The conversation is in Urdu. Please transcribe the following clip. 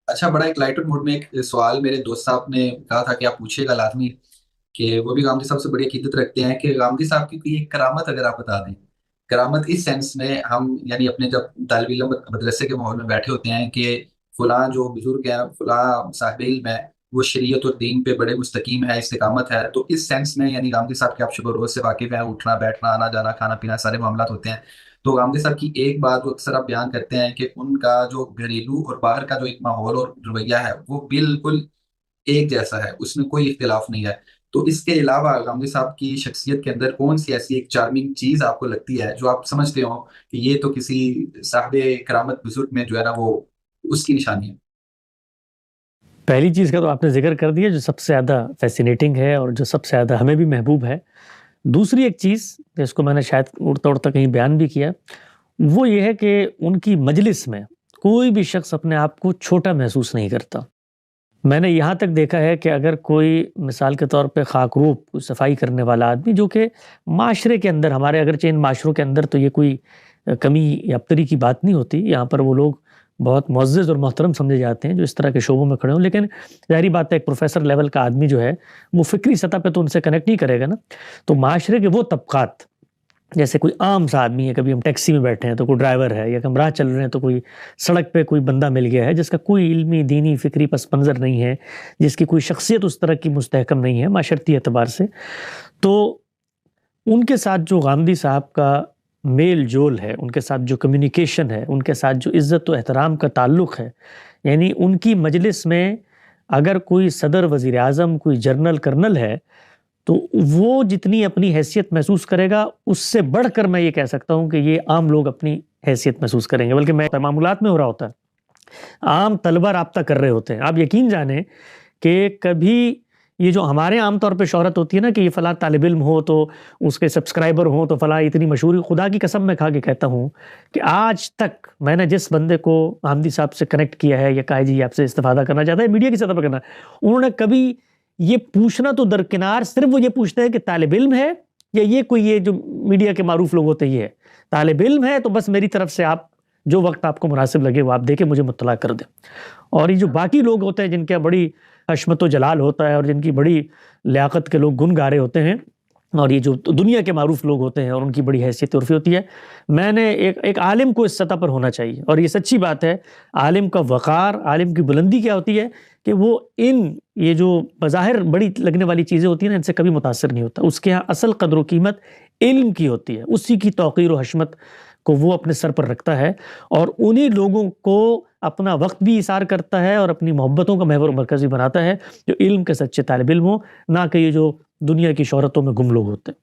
اچھا، بڑا ایک لائٹ موڈ میں ایک سوال میرے دوست صاحب نے کہا تھا کہ آپ پوچھیے گا لازمی، کہ وہ بھی گامدی صاحب سے بڑی عقیدت رکھتے ہیں کہ گامدی صاحب کی کوئی ایک کرامت اگر آپ بتا دیں. کرامت اس سینس میں، ہم یعنی اپنے جب طالب علم مدرسے کے ماحول میں بیٹھے ہوتے ہیں کہ فلاں جو بزرگ ہیں، فلاں صاحب علم ہے، وہ شریعت اور دین پہ بڑے مستقیم ہے، استقامت ہے، تو اس سینس میں یعنی گامدی صاحب کے آپ شب و روز سے واقف ہیں، اٹھنا بیٹھنا آنا جانا کھانا پینا سارے معاملات ہوتے ہیں. تو گامدی صاحب کی ایک بات وہ اکثر آپ بیان کرتے ہیں کہ ان کا جو گھریلو اور باہر کا جو ایک ماحول اور رویہ ہے وہ بالکل ایک جیسا ہے، اس میں کوئی اختلاف نہیں ہے. تو اس کے علاوہ گامدی صاحب کی شخصیت کے اندر کون سی ایسی ایک چارمنگ چیز آپ کو لگتی ہے جو آپ سمجھتے ہو کہ یہ تو کسی صاحب کرامت بزرگ میں جو ہے نا وہ اس کی نشانی ہے؟ پہلی چیز کا تو آپ نے ذکر کر دیا جو سب سے زیادہ فیسینیٹنگ ہے اور جو سب سے زیادہ ہمیں بھی محبوب ہے. دوسری ایک چیز جس کو میں نے شاید اڑتا اڑتا کہیں بیان بھی کیا، وہ یہ ہے کہ ان کی مجلس میں کوئی بھی شخص اپنے آپ کو چھوٹا محسوس نہیں کرتا. میں نے یہاں تک دیکھا ہے کہ اگر کوئی مثال کے طور پہ خاکروب صفائی کرنے والا آدمی، جو کہ معاشرے کے اندر، ہمارے اگرچہ ان معاشروں کے اندر تو یہ کوئی کمی یا ابتری کی بات نہیں ہوتی، یہاں پر وہ لوگ بہت معزز اور محترم سمجھے جاتے ہیں جو اس طرح کے شعبوں میں کھڑے ہوں، لیکن ظاہری بات ہے ایک پروفیسر لیول کا آدمی جو ہے وہ فکری سطح پہ تو ان سے کنیکٹ نہیں کرے گا نا. تو معاشرے کے وہ طبقات، جیسے کوئی عام سا آدمی ہے، کبھی ہم ٹیکسی میں بیٹھے ہیں تو کوئی ڈرائیور ہے، یا ہم راہ چل رہے ہیں تو کوئی سڑک پہ کوئی بندہ مل گیا ہے جس کا کوئی علمی دینی فکری پس منظر نہیں ہے، جس کی کوئی شخصیت اس طرح کی مستحکم نہیں ہے معاشرتی اعتبار سے، تو ان کے ساتھ جو غامدی صاحب کا میل جول ہے، ان کے ساتھ جو کمیونیکیشن ہے، ان کے ساتھ جو عزت و احترام کا تعلق ہے، یعنی ان کی مجلس میں اگر کوئی صدر، وزیر اعظم، کوئی جنرل، کرنل ہے، تو وہ جتنی اپنی حیثیت محسوس کرے گا اس سے بڑھ کر میں یہ کہہ سکتا ہوں کہ یہ عام لوگ اپنی حیثیت محسوس کریں گے. بلکہ میں معاملات میں ہو رہا ہوتا ہے، عام طلبہ رابطہ کر رہے ہوتے ہیں. آپ یقین جانیں کہ کبھی یہ جو ہمارے عام طور پہ شہرت ہوتی ہے نا کہ یہ فلاں طالب علم ہو تو اس کے سبسکرائبر ہوں تو فلاں اتنی مشہوری، خدا کی قسم میں کھا کے کہتا ہوں کہ آج تک میں نے جس بندے کو غامدی صاحب سے کنیکٹ کیا ہے یا کہا جی آپ سے استفادہ کرنا چاہتا ہے میڈیا کی سطح پہ کرنا، انہوں نے کبھی یہ پوچھنا تو درکنار، صرف وہ یہ پوچھتے ہیں کہ طالب علم ہے یا یہ کوئی، یہ جو میڈیا کے معروف لوگ ہوتے ہیں، یہ ہے طالب علم ہے تو بس میری طرف سے آپ جو وقت آپ کو مناسب لگے وہ آپ دے کے مجھے مطلع کر دیں. اور یہ جو باقی لوگ ہوتے ہیں جن کے بڑی عظمت و جلال ہوتا ہے اور جن کی بڑی لیاقت کے لوگ گن گا رہے ہوتے ہیں، اور یہ جو دنیا کے معروف لوگ ہوتے ہیں اور ان کی بڑی حیثیت عرفی ہوتی ہے، میں نے ایک عالم کو اس سطح پر ہونا چاہیے. اور یہ سچی بات ہے، عالم کا وقار، عالم کی بلندی کیا ہوتی ہے کہ وہ یہ جو بظاہر بڑی لگنے والی چیزیں ہوتی ہیں نا، ان سے کبھی متاثر نہیں ہوتا. اس کے ہاں اصل قدر و قیمت علم کی ہوتی ہے، اسی کی توقیر و حشمت کو وہ اپنے سر پر رکھتا ہے، اور انہی لوگوں کو اپنا وقت بھی ایثار کرتا ہے اور اپنی محبتوں کا محور و مرکزی بناتا ہے جو علم کے سچے طالب علم ہوں، نہ کہ یہ جو دنیا کی شہرتوں میں گم لوگ ہوتے ہیں.